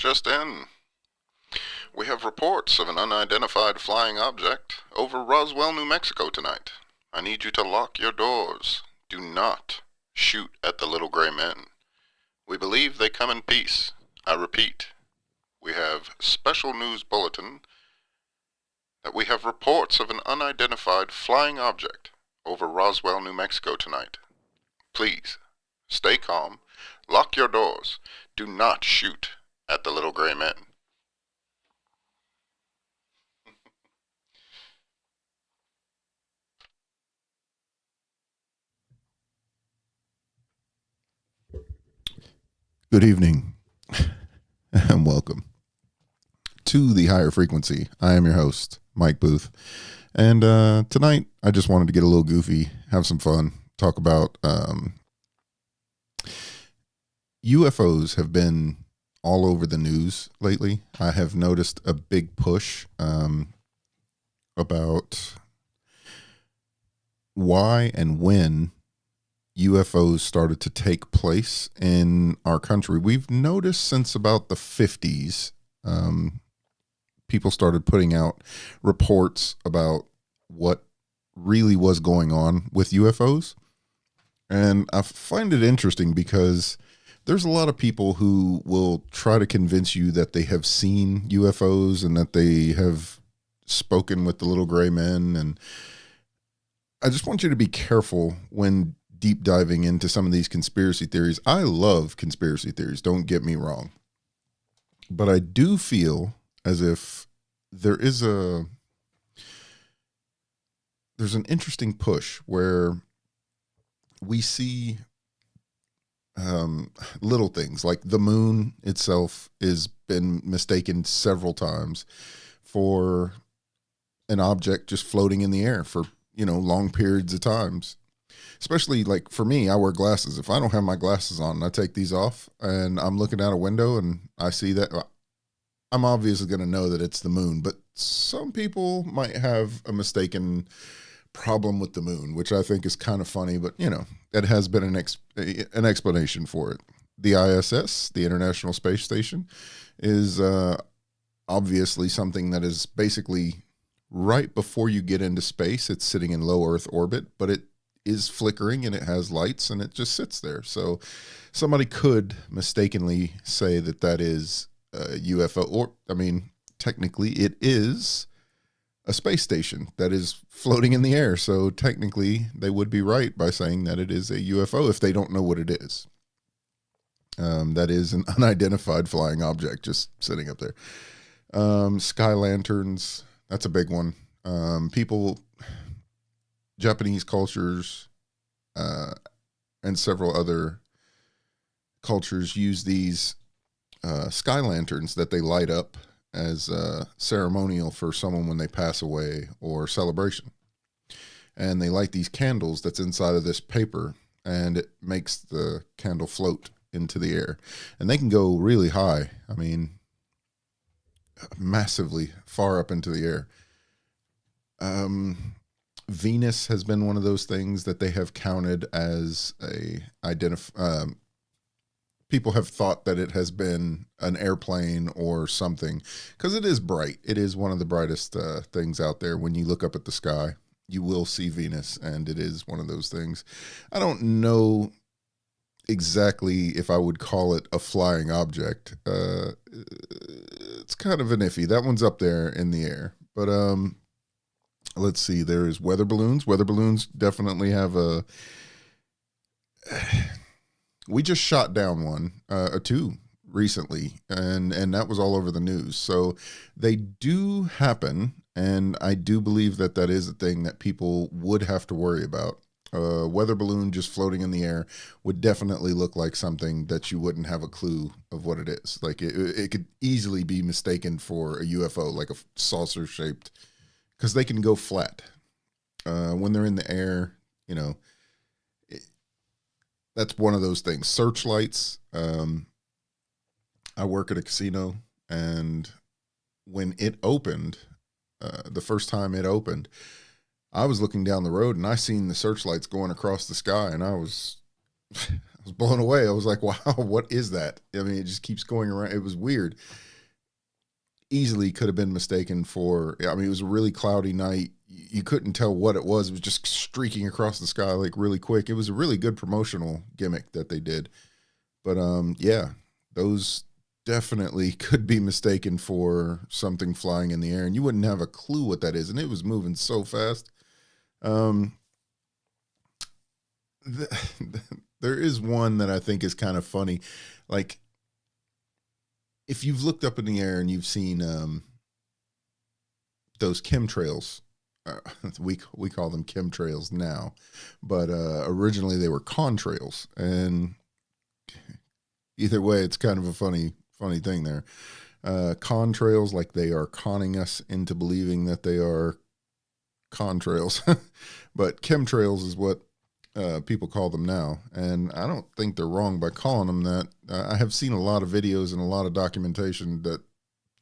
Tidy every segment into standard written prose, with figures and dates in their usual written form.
just in. We have reports of an unidentified flying object over Roswell, New Mexico tonight. I need you to lock your doors. Do not shoot at the little gray men. We believe they come in peace. I repeat, we have special news bulletin that we have reports of an unidentified flying object over Roswell, New Mexico tonight. Please, stay calm, lock your doors, do not shoot at the little gray men. Good evening and welcome to the Higher Frequency. I am your host, Mike Booth. And tonight I just wanted to get a little goofy, have some fun, talk about UFOs have been all over the news lately. I have noticed a big push about why and when UFOs started to take place in our country. We've noticed since about the 50s, people started putting out reports about what really was going on with UFOs. And I find it interesting because there's a lot of people who will try to convince you that they have seen UFOs and that they have spoken with the little gray men. And I just want you to be careful when deep diving into some of these conspiracy theories. I love conspiracy theories, don't get me wrong. But I do feel as if there's an interesting push where we see little things like the moon itself has been mistaken several times for an object just floating in the air for, long periods of times. Especially like for me, I wear glasses. If I don't have my glasses on and I take these off and I'm looking out a window and I see that, I'm obviously going to know that it's the moon. But some people might have a mistaken problem with the moon, which I think is kind of funny. But, it has been an explanation for it. The ISS, the International Space Station, is obviously something that is basically right before you get into space. It's sitting in low Earth orbit, but it is flickering and it has lights and it just sits there. So somebody could mistakenly say that that is a UFO, or technically it is a space station that is floating in the air. So technically they would be right by saying that it is a UFO if they don't know what it is. That is an unidentified flying object just sitting up there. Sky lanterns, that's a big one. Japanese cultures and several other cultures use these sky lanterns that they light up as ceremonial for someone when they pass away or celebration. And they light these candles that's inside of this paper, and it makes the candle float into the air. And they can go really high. Massively far up into the air. Venus has been one of those things that they have counted as people have thought that it has been an airplane or something because it is bright. It is one of the brightest things out there. When you look up at the sky, you will see Venus, and it is one of those things. I don't know exactly if I would call it a flying object. It's kind of an iffy. That one's up there in the air, but let's see. There is weather balloons. Weather balloons definitely have we just shot down one, two recently, and that was all over the news. So they do happen, and I do believe that that is a thing that people would have to worry about. A weather balloon just floating in the air would definitely look like something that you wouldn't have a clue of what it is. Like it could easily be mistaken for a UFO, like a saucer shaped, because they can go flat when they're in the air. That's one of those things. Searchlights. I work at a casino, and when it opened, the first time it opened, I was looking down the road and I seen the searchlights going across the sky, and I was I was blown away. I was like, wow, what is that? I mean, it just keeps going around. It was weird. Easily could have been mistaken for, I mean, it was a really cloudy night. You couldn't tell what it was. It was just streaking across the sky like really quick. It was a really good promotional gimmick that they did. But yeah, those definitely could be mistaken for something flying in the air, and you wouldn't have a clue what that is. And it was moving so fast. Um, there is one that I think is kind of funny. Like, if you've looked up in the air and you've seen those chemtrails, we call them chemtrails now, but originally they were contrails. And either way, it's kind of a funny thing there. Contrails, like they are conning us into believing that they are contrails, but chemtrails is what people call them now, and I don't think they're wrong by calling them that. I have seen a lot of videos and a lot of documentation that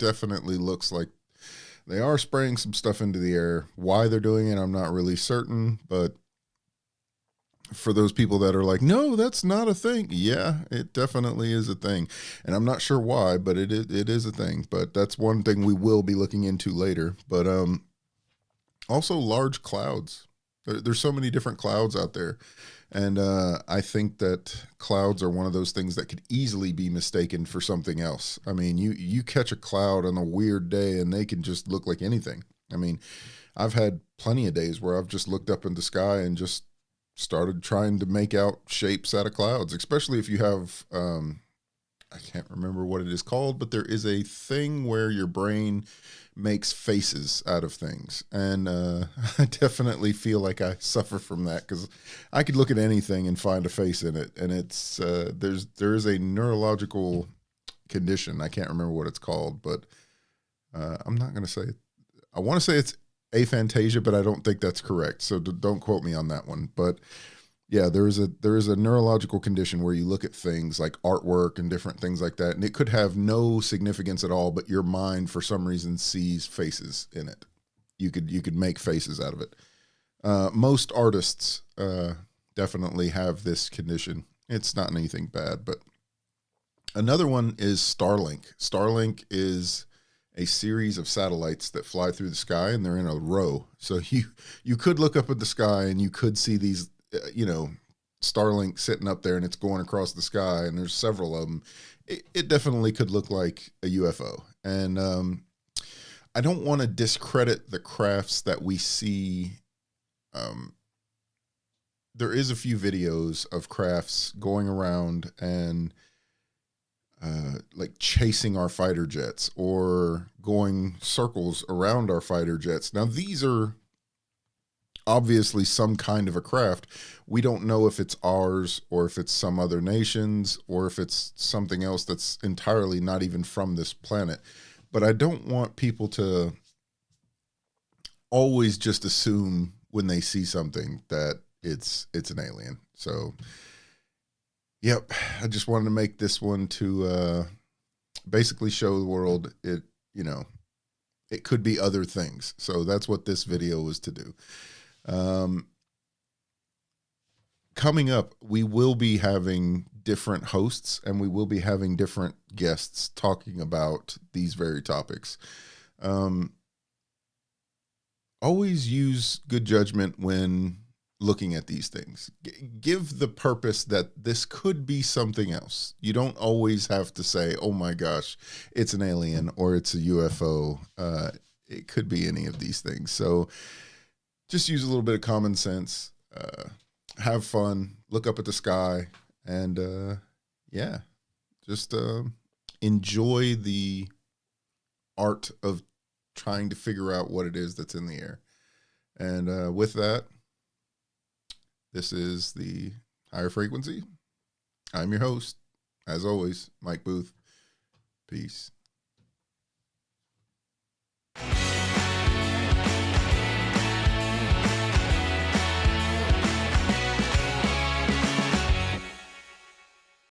definitely looks like they are spraying some stuff into the air. Why they're doing it, I'm not really certain, but for those people that are like, no, that's not a thing. Yeah, it definitely is a thing. And I'm not sure why, but it is a thing. But that's one thing we will be looking into later. But also large clouds. There's so many different clouds out there. And I think that clouds are one of those things that could easily be mistaken for something else. I mean, you catch a cloud on a weird day and they can just look like anything. I mean, I've had plenty of days where I've just looked up in the sky and just started trying to make out shapes out of clouds, especially if you have, I can't remember what it is called, but there is a thing where your brain makes faces out of things. And I definitely feel like I suffer from that because I could look at anything and find a face in it. And it's, there is a neurological condition. I can't remember what it's called, but I'm not going to say it. I want to say it's aphantasia, but I don't think that's correct. So don't quote me on that one. But yeah, there is a neurological condition where you look at things like artwork and different things like that, and it could have no significance at all, but your mind for some reason sees faces in it. You could make faces out of it. Most artists definitely have this condition. It's not anything bad, but another one is Starlink. Starlink is a series of satellites that fly through the sky, and they're in a row. So you could look up at the sky and you could see these, Starlink sitting up there, and it's going across the sky, and there's several of them. It definitely could look like a UFO. And I don't want to discredit the crafts that we see. There is a few videos of crafts going around and like chasing our fighter jets or going circles around our fighter jets. Now, these are obviously some kind of a craft. We don't know if it's ours or if it's some other nation's or if it's something else that's entirely not even from this planet. But I don't want people to always just assume when they see something that it's an alien. So, yep, I just wanted to make this one to basically show the world it could be other things. So that's what this video was to do. Coming up, we will be having different hosts and we will be having different guests talking about these very topics. Always use good judgment when looking at these things. Give the purpose that this could be something else. You don't always have to say, oh my gosh, it's an alien or it's a UFO. It could be any of these things. So just use a little bit of common sense, have fun, look up at the sky, and just enjoy the art of trying to figure out what it is that's in the air. And with that, this is the Higher Frequency. I'm your host, as always, Mike Booth. Peace.